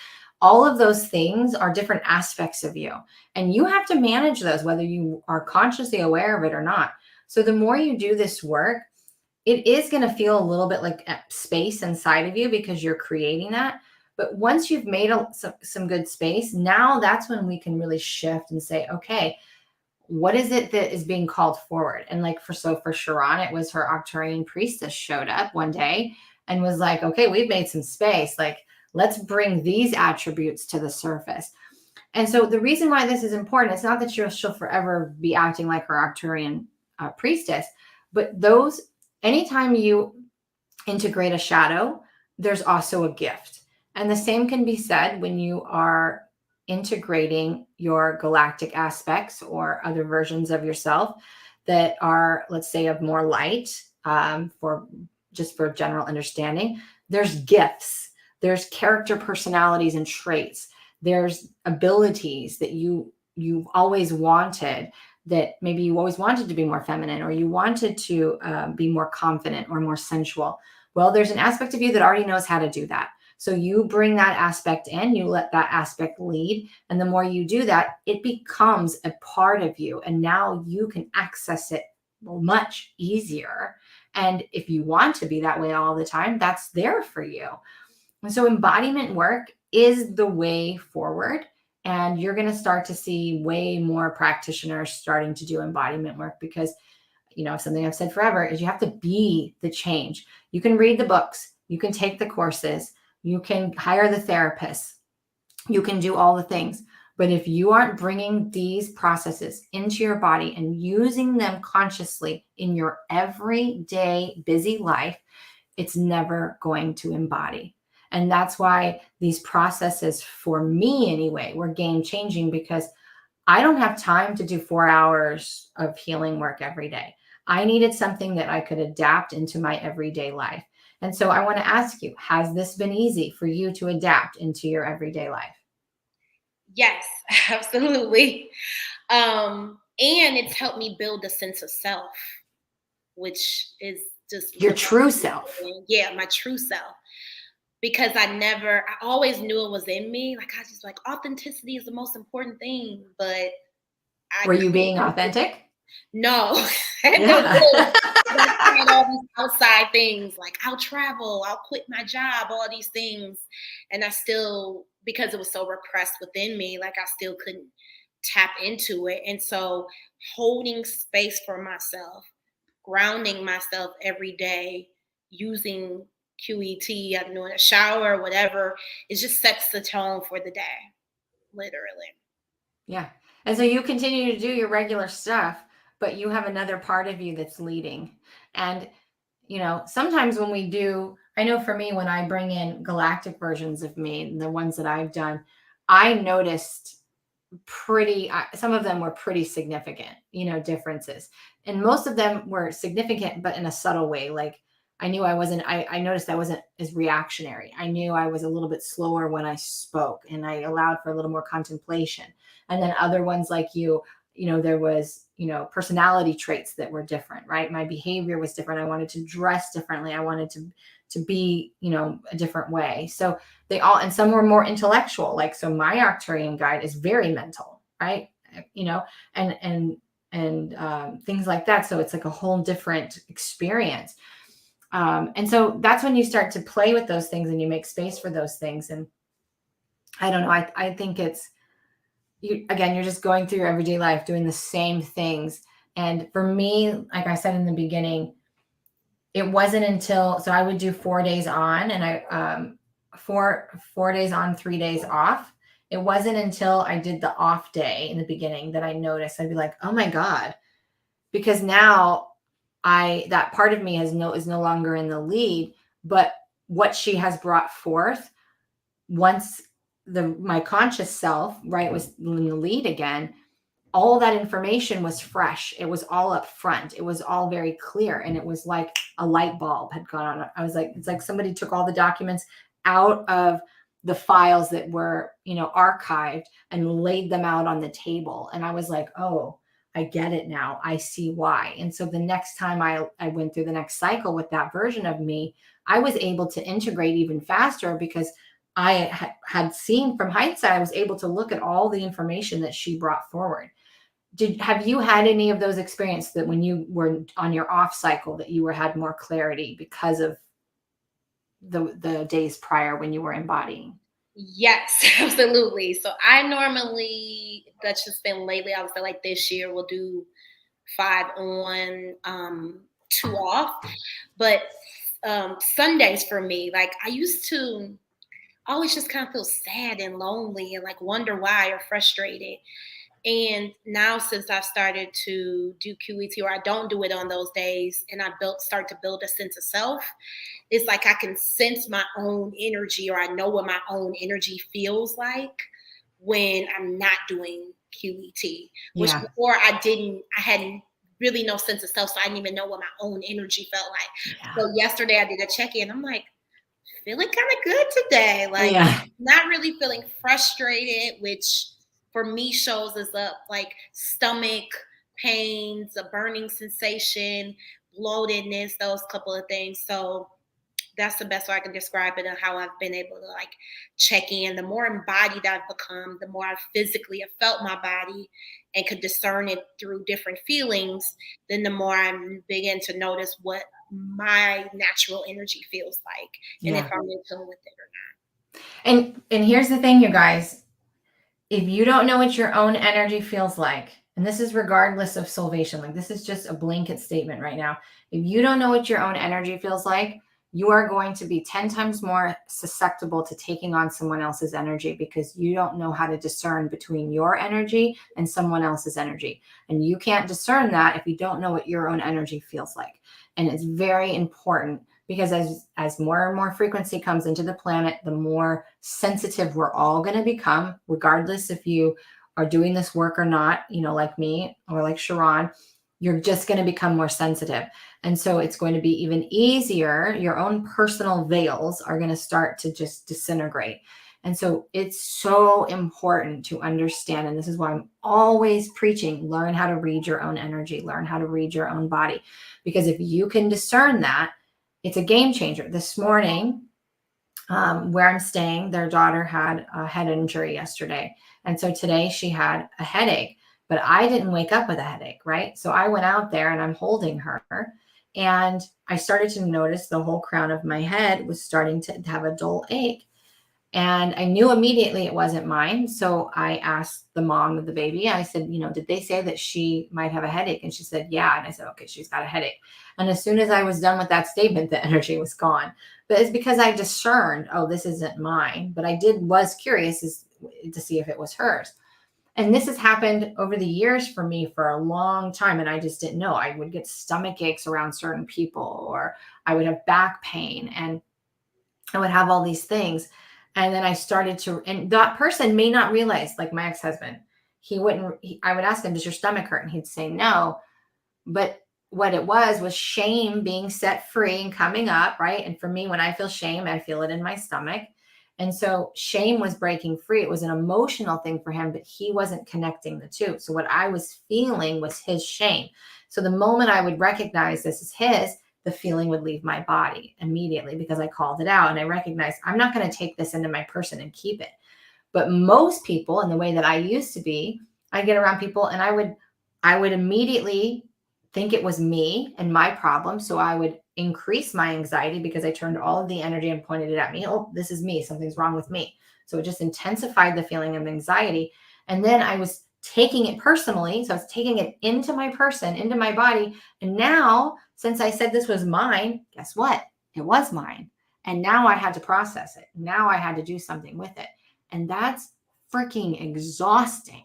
all of those things are different aspects of you, and you have to manage those, whether you are consciously aware of it or not. So the more you do this work, it is going to feel a little bit like space inside of you, because you're creating that. But once you've made some good space, now that's when we can really shift and say, okay, what is it that is being called forward? And like for Sharon, it was her Arcturian priestess showed up one day and was like, okay, we've made some space. Like, let's bring these attributes to the surface. And so the reason why this is important, it's not that she'll forever be acting like her Arcturian priestess, but anytime you integrate a shadow, there's also a gift. And the same can be said when you are integrating your galactic aspects or other versions of yourself that are, let's say, of more light, for general understanding. There's gifts, there's character personalities and traits, there's abilities that you've always wanted, that maybe you always wanted to be more feminine, or you wanted to be more confident or more sensual. Well, there's an aspect of you that already knows how to do that. So you bring that aspect in, you let that aspect lead. And the more you do that, it becomes a part of you. And now you can access it much easier. And if you want to be that way all the time, that's there for you. And so embodiment work is the way forward. And you're going to start to see way more practitioners starting to do embodiment work, because something I've said forever is you have to be the change. You can read the books, you can take the courses, you can hire the therapists, you can do all the things. But if you aren't bringing these processes into your body and using them consciously in your everyday busy life, it's never going to embody. And that's why these processes, for me anyway, were game changing, because I don't have time to do 4 hours of healing work every day. I needed something that I could adapt into my everyday life. And so I want to ask you, has this been easy for you to adapt into your everyday life? Yes, absolutely. And it's helped me build a sense of self, which is just Your true self. Yeah, my true self. Because I always knew it was in me. Like, I just like, authenticity is the most important thing. But Were you being authentic? No. Yeah. I tried all these outside things, like I'll travel, I'll quit my job, all these things. And I still, because it was so repressed within me, like I still couldn't tap into it. And so holding space for myself, grounding myself every day, using QET, I'm doing a shower, whatever, it just sets the tone for the day, literally. Yeah. And so you continue to do your regular stuff, but you have another part of you that's leading. And, sometimes when we do, I know for me, when I bring in galactic versions of me, the ones that I've done, I noticed some of them were pretty significant, differences. And most of them were significant, but in a subtle way. Like I knew I noticed I wasn't as reactionary. I knew I was a little bit slower when I spoke, and I allowed for a little more contemplation. And then other ones like there was, personality traits that were different, right? My behavior was different. I wanted to dress differently. I wanted to be, a different way. So and some were more intellectual. Like, so my Arcturian guide is very mental, right? And things like that. So it's like a whole different experience. And so that's when you start to play with those things and you make space for those things. And I don't know. I think it's, again, you're just going through your everyday life doing the same things. And for me, like I said in the beginning, it wasn't until, so I would do 4 days on and four days on, 3 days off. It wasn't until I did the off day in the beginning that I noticed. I'd be like, oh my God, because now that part of me is no longer in the lead, but what she has brought forth, once my conscious self, right, was in the lead again, all that information was fresh. It was all up front. It was all very clear. And it was like a light bulb had gone on. I was like, it's like somebody took all the documents out of the files that were, archived and laid them out on the table. And I was like, oh, I get it now. I see why. And so the next time I went through the next cycle with that version of me, I was able to integrate even faster because I had seen from hindsight, I was able to look at all the information that she brought forward. Have you had any of those experiences that when you were on your off cycle that you had more clarity because of the days prior when you were embodying? Yes, absolutely. So I normally, that's just been lately, I would say like this year we'll do 5 on, 2 off. But Sundays for me, like I used to always just kind of feel sad and lonely and like wonder why or frustrated. And now since I've started to do QET, or I don't do it on those days, and I start to build a sense of self, it's like I can sense my own energy, or I know what my own energy feels like when I'm not doing QET. Which Yeah. before I hadn't really no sense of self, so I didn't even know what my own energy felt like. Yeah. So yesterday I did a check-in. I'm like, feeling kind of good today. Like, Yeah. not really feeling frustrated, which for me shows as up like stomach pains, a burning sensation, bloatedness, those couple of things. So that's the best way I can describe it, and how I've been able to like check in. The more embodied I've become, the more I physically have felt my body and could discern it through different feelings, then the more I begin to notice what my natural energy feels like, and if Yeah. I'm in tune with it or not. And here's the thing, you guys. If you don't know what your own energy feels like, and this is regardless of Soulvation, like this is just a blanket statement right now. If you don't know what your own energy feels like, you are going to be 10 times more susceptible to taking on someone else's energy because you don't know how to discern between your energy and someone else's energy. And you can't discern that if you don't know what your own energy feels like. And it's very important because as more and more frequency comes into the planet, the more sensitive we're all going to become, regardless if you are doing this work or not, like me or like Sharon, you're just going to become more sensitive. And so it's going to be even easier. Your own personal veils are going to start to just disintegrate. And so it's so important to understand. And this is why I'm always preaching, learn how to read your own energy, learn how to read your own body. Because if you can discern that, it's a game changer. This morning, where I'm staying, their daughter had a head injury yesterday. And so today she had a headache, but I didn't wake up with a headache, right? So I went out there and I'm holding her. And I started to notice the whole crown of my head was starting to have a dull ache. And I knew immediately it wasn't mine. So I asked the mom of the baby, I said, did they say that she might have a headache? And she said, yeah. And I said, okay, she's got a headache. And as soon as I was done with that statement, the energy was gone. But it's because I discerned, oh, this isn't mine. But I was curious to see if it was hers. And this has happened over the years for me for a long time. And I just didn't know. I would get stomach aches around certain people, or I would have back pain, and I would have all these things. And then I started and that person may not realize, like my ex-husband, I would ask him, does your stomach hurt? And he'd say no. But what it was shame being set free and coming up, right? And for me, when I feel shame, I feel it in my stomach. And so shame was breaking free. It was an emotional thing for him, but he wasn't connecting the two. So what I was feeling was his shame. So the moment I would recognize this is his, the feeling would leave my body immediately because I called it out and I recognized I'm not going to take this into my person and keep it. But most people, in the way that I used to be, I get around people and I would immediately think it was me and my problem. So I would increase my anxiety because I turned all of the energy and pointed it at me. Oh, this is me. Something's wrong with me. So it just intensified the feeling of anxiety. And then I was taking it personally. So I was taking it into my person, into my body. And now, since I said this was mine, guess what? It was mine. And now I had to process it. Now I had to do something with it. And that's freaking exhausting.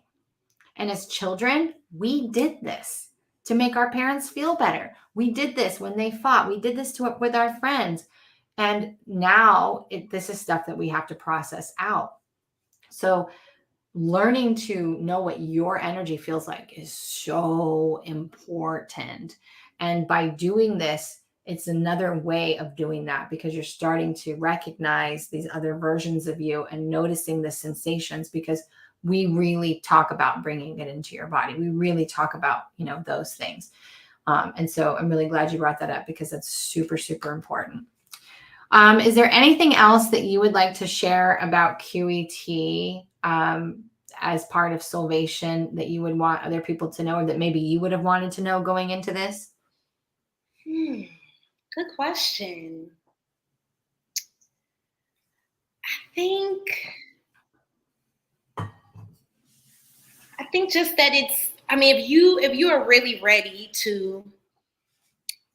And as children, we did this to make our parents feel better. We did this when they fought. We did this with our friends. And now this is stuff that we have to process out. So learning to know what your energy feels like is so important. And by doing this, it's another way of doing that, because you're starting to recognize these other versions of you and noticing the sensations, because we really talk about bringing it into your body. We really talk about, those things. And so I'm really glad you brought that up, because that's super, super important. Is there anything else that you would like to share about QET as part of Soulvation that you would want other people to know, or that maybe you would have wanted to know going into this? Good question. I think just that if you are really ready to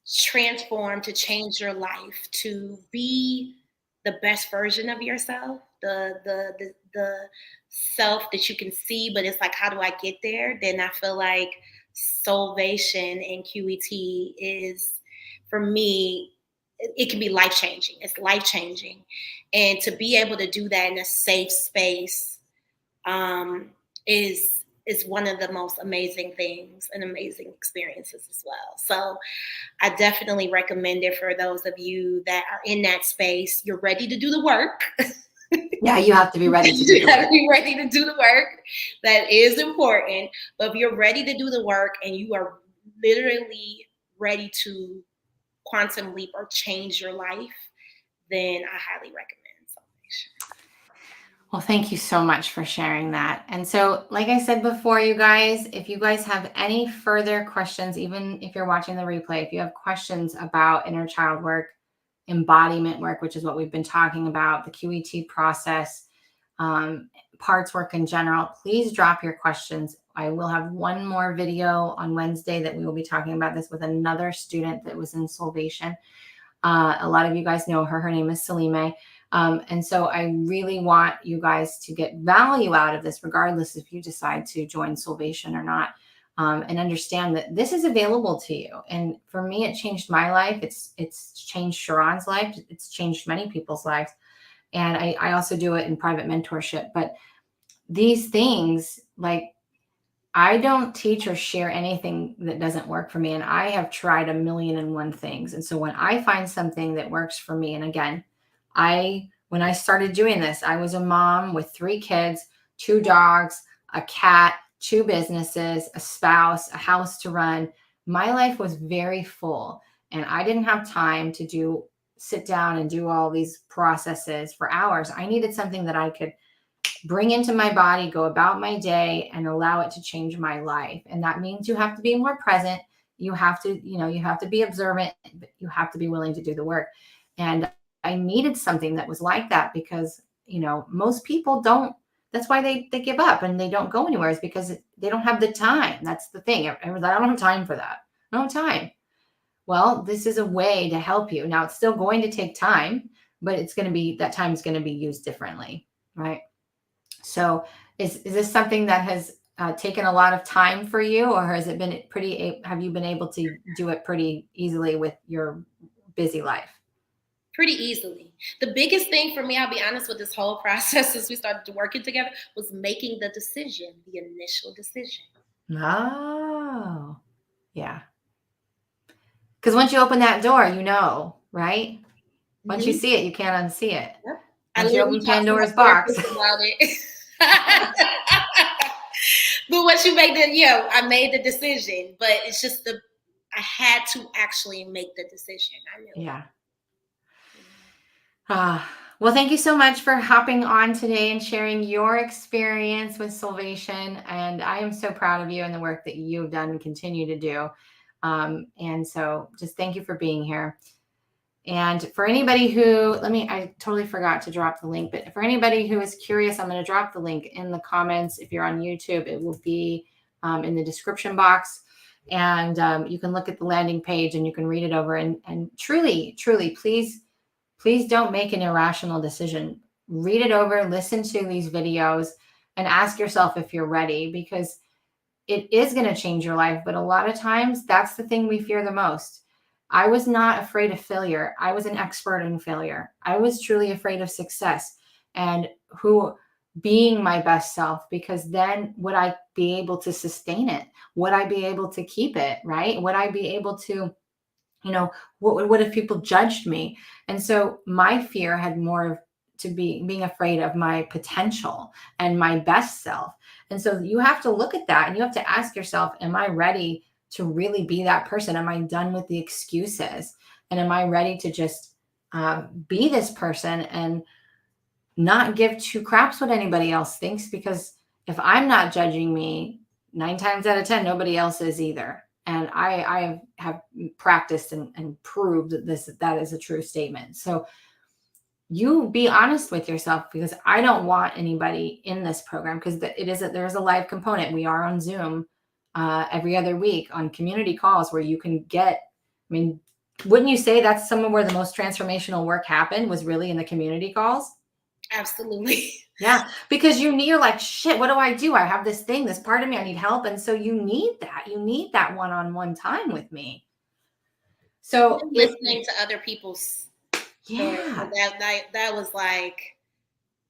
transform, to change your life, to be the best version of yourself, the self that you can see, but it's like, how do I get there? Then I feel like Soulvation and QET is, for me, it can be life-changing. It's life-changing. And to be able to do that in a safe space is one of the most amazing things and amazing experiences as well. So I definitely recommend it for those of you that are in that space. You're ready to do the work. Yeah, you have to be ready to do the work. You have to be ready to do the work. That is important. But if you're ready to do the work and you are literally ready to quantum leap or change your life, then I highly recommend Soulvation. Well, thank you so much for sharing that. And so, like I said before, you guys, if you guys have any further questions, even if you're watching the replay, if you have questions about inner child work, embodiment work, which is what we've been talking about, the QET process, parts work in general, please drop your questions. I will have one more video on Wednesday that we will be talking about this with another student that was in Soulvation. A lot of you guys know her. Her name is Salime. And so I really want you guys to get value out of this, regardless if you decide to join Soulvation or not, and understand that this is available to you. And for me, it changed my life. It's changed Sharon's life. It's changed many people's lives. And I also do it in private mentorship. But these things, like, I don't teach or share anything that doesn't work for me. And I have tried 1,000,001 things. And so when I find something that works for me, and again, when I started doing this, I was a mom with 3 kids, 2 dogs, a cat, 2 businesses, a spouse, a house to run. My life was very full, and I didn't have time to sit down and do all these processes for hours. I needed something that I could bring into my body, go about my day, and allow it to change my life. And that means you have to be more present. You have to be observant, but you have to be willing to do the work. And I needed something that was like that, because, most people don't. That's why they give up and they don't go anywhere, is because they don't have the time. That's the thing. I don't have time for that. I don't have time. Well, this is a way to help you. Now, it's still going to take time, but that time is going to be used differently, right? So is this something that has taken a lot of time for you, or has it been have you been able to do it pretty easily with your busy life? Pretty easily. The biggest thing for me, I'll be honest, with this whole process as we started working together, was making the decision, the initial decision. Oh, yeah. Because once you open that door, right? Once you see it, you can't unsee it. Yep. Once you open Pandora's box. About it. But once you make I made the decision, but it's just I had to actually make the decision. I knew. Yeah. Well, thank you so much for hopping on today and sharing your experience with Soulvation. And I am so proud of you and the work that you've done and continue to do. And so just thank you for being here. And for anybody who, I totally forgot to drop the link, but for anybody who is curious, I'm going to drop the link in the comments. If you're on YouTube, it will be in the description box. And you can look at the landing page and you can read it over. And truly, please don't make an irrational decision. Read it over, listen to these videos, and ask yourself if you're ready, because it is going to change your life. But a lot of times that's the thing we fear the most. I was not afraid of failure. I was an expert in failure. I was truly afraid of success and being my best self, because then would I be able to sustain it? Would I be able to keep it? Right? Would I be able to, what if people judged me? And so my fear had more to being afraid of my potential and my best self. And so you have to look at that and you have to ask yourself, am I ready to really be that person? Am I done with the excuses? And am I ready to just be this person and not give two craps what anybody else thinks? Because if I'm not judging me, 9 times out of 10, nobody else is either. And I have practiced and proved that is a true statement. So you be honest with yourself, because I don't want anybody in this program, because there is a live component. We are on Zoom every other week on community calls where you can get, wouldn't you say that's some of where the most transformational work happened, was really in the community calls? Absolutely. Yeah, because you're like, shit, what do? I have this thing, this part of me, I need help. And so you need that one-on-one time with me. So listening to other people's stories, that was like,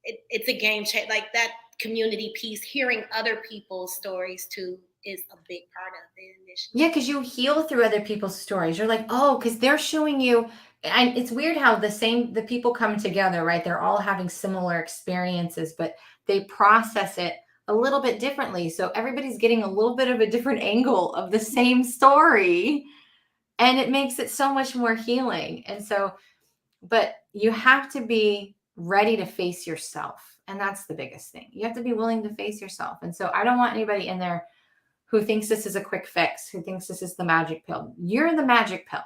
it's a game changer. Like that community piece, hearing other people's stories too is a big part of the initiative. Yeah, because you heal through other people's stories. You're like, oh, because they're showing you. And it's weird how the people come together, right? They're all having similar experiences, but they process it a little bit differently. So everybody's getting a little bit of a different angle of the same story. And it makes it so much more healing. And so, but you have to be ready to face yourself. And that's the biggest thing. You have to be willing to face yourself. And so I don't want anybody in there who thinks this is a quick fix, who thinks this is the magic pill. You're the magic pill.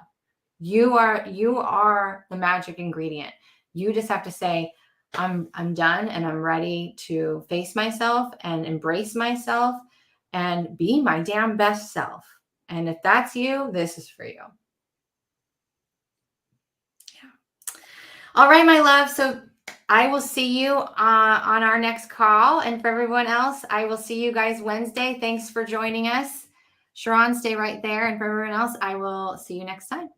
You are the magic ingredient. You just have to say, I'm done and I'm ready to face myself and embrace myself and be my damn best self. And if that's you, this is for you. Yeah. All right, my love. So I will see you on our next call. And for everyone else, I will see you guys Wednesday. Thanks for joining us. Sharon, stay right there. And for everyone else, I will see you next time.